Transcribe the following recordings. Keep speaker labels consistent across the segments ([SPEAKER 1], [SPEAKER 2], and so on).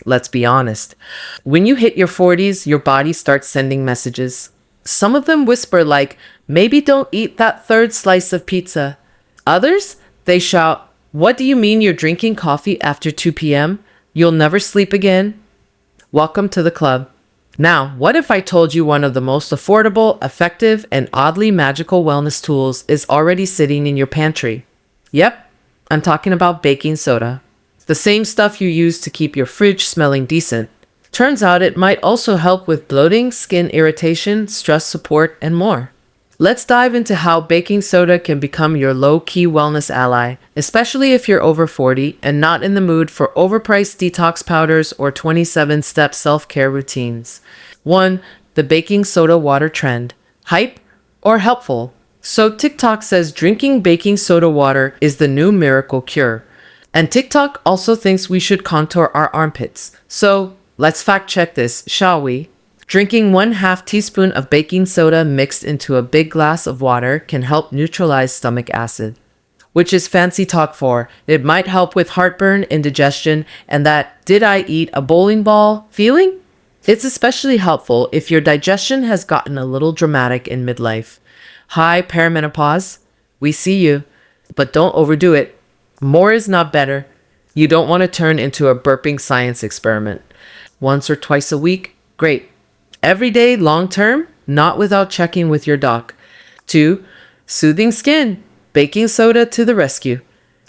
[SPEAKER 1] Let's be honest. When you hit your 40s, your body starts sending messages. Some of them whisper like, maybe don't eat that third slice of pizza. Others, they shout, what do you mean you're drinking coffee after 2 p.m.? You'll never sleep again? Welcome to the club. Now, what if I told you one of the most affordable, effective, and oddly magical wellness tools is already sitting in your pantry? Yep, I'm talking about baking soda. The same stuff you use to keep your fridge smelling decent. Turns out it might also help with bloating, skin irritation, stress support, and more. Let's dive into how baking soda can become your low-key wellness ally, especially if you're over 40 and not in the mood for overpriced detox powders or 27-step self-care routines. 1. The baking soda water trend. Hype or helpful? So TikTok says drinking baking soda water is the new miracle cure. And TikTok also thinks we should contour our armpits. So let's fact check this, shall we? Drinking 1/2 teaspoon of baking soda mixed into a big glass of water can help neutralize stomach acid, which is fancy talk for it might help with heartburn, indigestion, and that did I eat a bowling ball feeling? It's especially helpful if your digestion has gotten a little dramatic in midlife. Hi, perimenopause. We see you, but don't overdo it. More is not better. You don't want to turn into a burping science experiment. Once or twice a week, great. Every day, long term, not without checking with your doc. 2. Soothing skin. Baking soda to the rescue.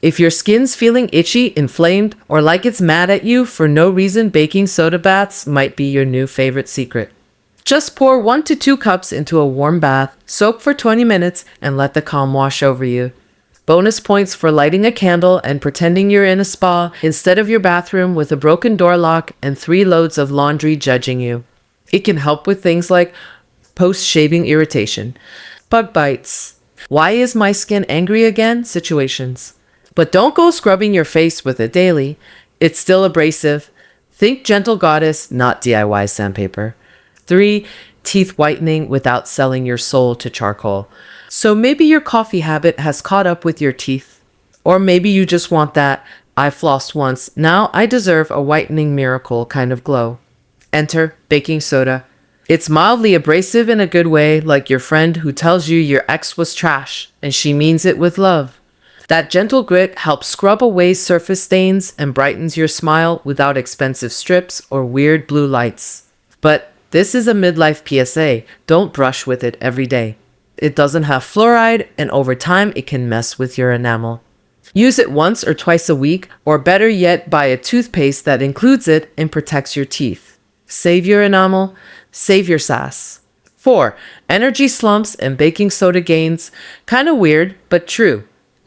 [SPEAKER 1] If your skin's feeling itchy, inflamed, or like it's mad at you for no reason, baking soda baths might be your new favorite secret. Just pour 1 to 2 cups into a warm bath, soak for 20 minutes, and let the calm wash over you. Bonus points for lighting a candle and pretending you're in a spa instead of your bathroom with a broken door lock and 3 loads of laundry judging you. It can help with things like post-shaving irritation, bug bites, why is my skin angry again situations. But don't go scrubbing your face with it daily. It's still abrasive. Think gentle goddess, not DIY sandpaper. 3. Teeth whitening without selling your soul to charcoal. So maybe your coffee habit has caught up with your teeth. Or maybe you just want that, I flossed once, now I deserve a whitening miracle kind of glow. Enter baking soda. It's mildly abrasive in a good way, like your friend who tells you your ex was trash, and she means it with love. That gentle grit helps scrub away surface stains and brightens your smile without expensive strips or weird blue lights. But this is a midlife PSA. Don't brush with it every day. It doesn't have fluoride, and over time it can mess with your enamel. Use it once or twice a week, or better yet, buy a toothpaste that includes it and protects your teeth. Save your enamel, save your sass. 4. Energy slumps and baking soda gains. Kinda weird, but true.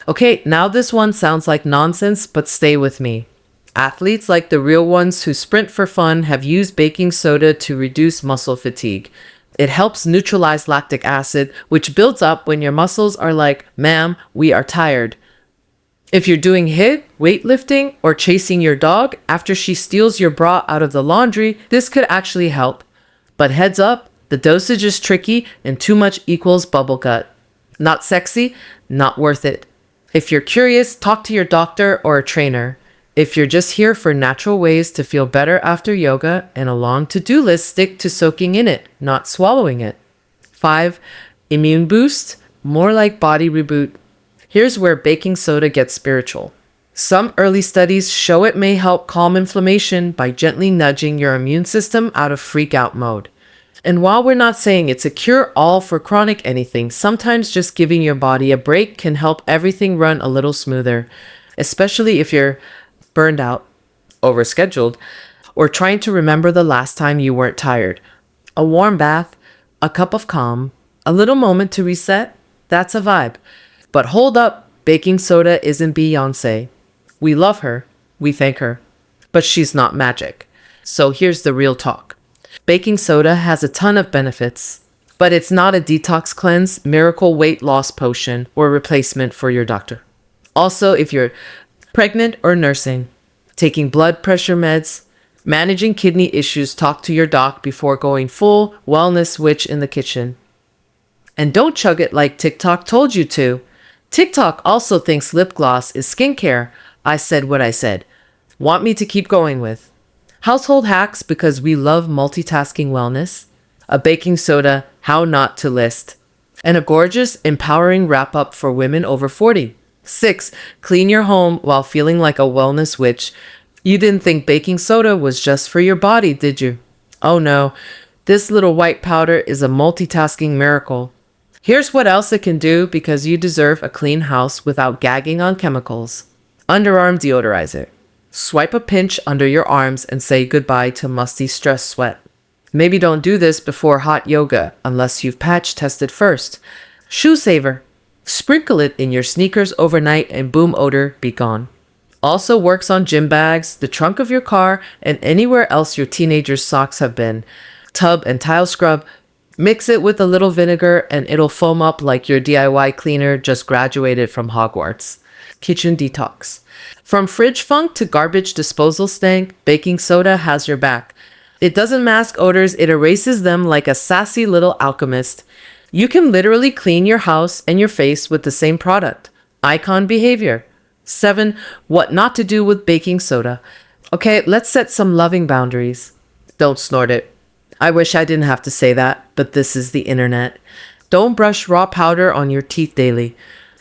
[SPEAKER 1] Okay, now this one sounds like nonsense, but stay with me. Athletes like the real ones who sprint for fun have used baking soda to reduce muscle fatigue. It helps neutralize lactic acid, which builds up when your muscles are like, ma'am, we are tired. If you're doing HIIT, weightlifting, or chasing your dog after she steals your bra out of the laundry, this could actually help. But heads up, the dosage is tricky and too much equals bubble gut. Not sexy, not worth it. If you're curious, talk to your doctor or a trainer. If you're just here for natural ways to feel better after yoga and a long to-do list, stick to soaking in it, not swallowing it. 5. Immune boost, more like body reboot. Here's where baking soda gets spiritual. Some early studies show it may help calm inflammation by gently nudging your immune system out of freak-out mode. And while we're not saying it's a cure-all for chronic anything, sometimes just giving your body a break can help everything run a little smoother, especially if you're burned out, overscheduled, or trying to remember the last time you weren't tired. A warm bath, a cup of calm, a little moment to reset, that's a vibe. But hold up, baking soda isn't Beyoncé. We love her, we thank her, but she's not magic. So here's the real talk. Baking soda has a ton of benefits, but it's not a detox cleanse, miracle weight loss potion, or replacement for your doctor. Also, if you're pregnant or nursing, taking blood pressure meds, managing kidney issues, talk to your doc before going full wellness witch in the kitchen. And don't chug it like TikTok told you to. TikTok also thinks lip gloss is skincare. I said what I said. Want me to keep going with? Household hacks because we love multitasking wellness. A baking soda, how not to list. And a gorgeous, empowering wrap up for women over 40. 6. Clean your home while feeling like a wellness witch. You didn't think baking soda was just for your body, did you? Oh no, this little white powder is a multitasking miracle. Here's what else it can do because you deserve a clean house without gagging on chemicals. Underarm deodorizer. Swipe a pinch under your arms and say goodbye to musty stress sweat. Maybe don't do this before hot yoga unless you've patch tested first. Shoe saver. Sprinkle it in your sneakers overnight and boom, odor be gone. Also works on gym bags, the trunk of your car, and anywhere else your teenager's socks have been. Tub and tile scrub. Mix it with a little vinegar and it'll foam up like your DIY cleaner just graduated from Hogwarts. Kitchen detox. From fridge funk to garbage disposal stank, baking soda has your back. It doesn't mask odors, it erases them like a sassy little alchemist. You can literally clean your house and your face with the same product. Icon behavior. 7. What not to do with baking soda. Okay, let's set some loving boundaries. Don't snort it. I wish I didn't have to say that, but this is the internet. Don't brush raw powder on your teeth daily.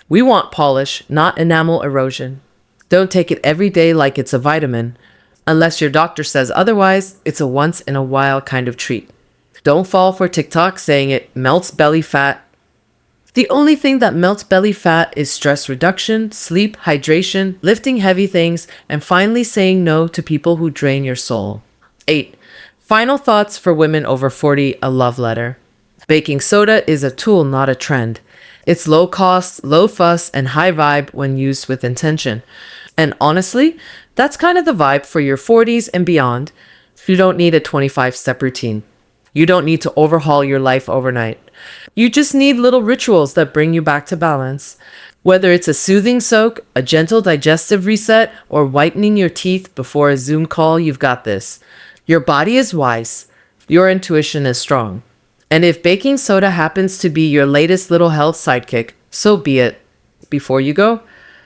[SPEAKER 1] We want polish, not enamel erosion. Don't take it every day like it's a vitamin. Unless your doctor says otherwise, it's a once in a while kind of treat. Don't fall for TikTok saying it melts belly fat. The only thing that melts belly fat is stress reduction, sleep, hydration, lifting heavy things, and finally saying no to people who drain your soul. 8. Final thoughts for women over 40, a love letter. Baking soda is a tool, not a trend. It's low cost, low fuss, and high vibe when used with intention. And honestly, that's kind of the vibe for your 40s and beyond. You don't need a 25-step routine. You don't need to overhaul your life overnight. You just need little rituals that bring you back to balance. Whether it's a soothing soak, a gentle digestive reset, or whitening your teeth before a Zoom call, you've got this. Your body is wise. Your intuition is strong. And if baking soda happens to be your latest little health sidekick, so be it. Before you go,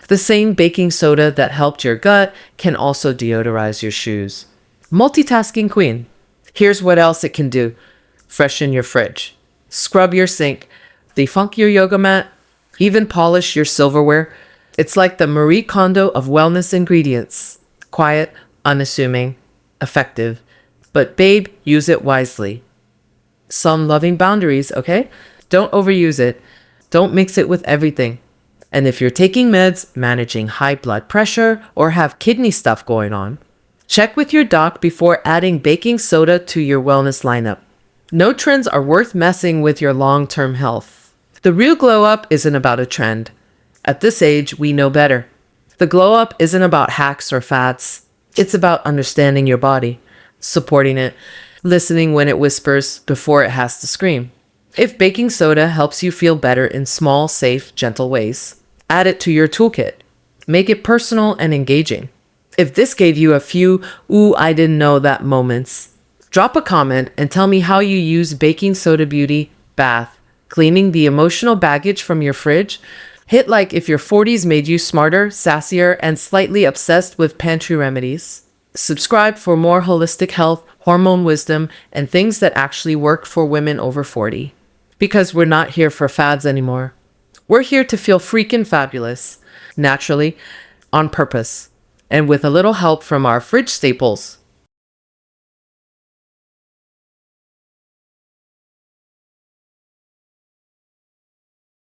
[SPEAKER 1] the same baking soda that helped your gut can also deodorize your shoes. Multitasking queen. Here's what else it can do. Freshen your fridge. Scrub your sink. Defunk your yoga mat. Even polish your silverware. It's like the Marie Kondo of wellness ingredients. Quiet, unassuming, effective. But babe, use it wisely. Some loving boundaries, okay? Don't overuse it. Don't mix it with everything. And if you're taking meds, managing high blood pressure, or have kidney stuff going on, check with your doc before adding baking soda to your wellness lineup. No trends are worth messing with your long-term health. The real glow up isn't about a trend. At this age, we know better. The glow up isn't about hacks or fads. It's about understanding your body, supporting it, listening when it whispers before it has to scream. If baking soda helps you feel better in small, safe, gentle ways, add it to your toolkit. Make it personal and engaging. If this gave you a few, ooh, I didn't know that moments, drop a comment and tell me how you use baking soda beauty, bath, cleaning the emotional baggage from your fridge. Hit like if your 40s made you smarter, sassier, and slightly obsessed with pantry remedies. Subscribe for more holistic health, hormone wisdom, and things that actually work for women over 40. Because we're not here for fads anymore. We're here to feel freaking fabulous, naturally, on purpose, and with a little help from our fridge staples.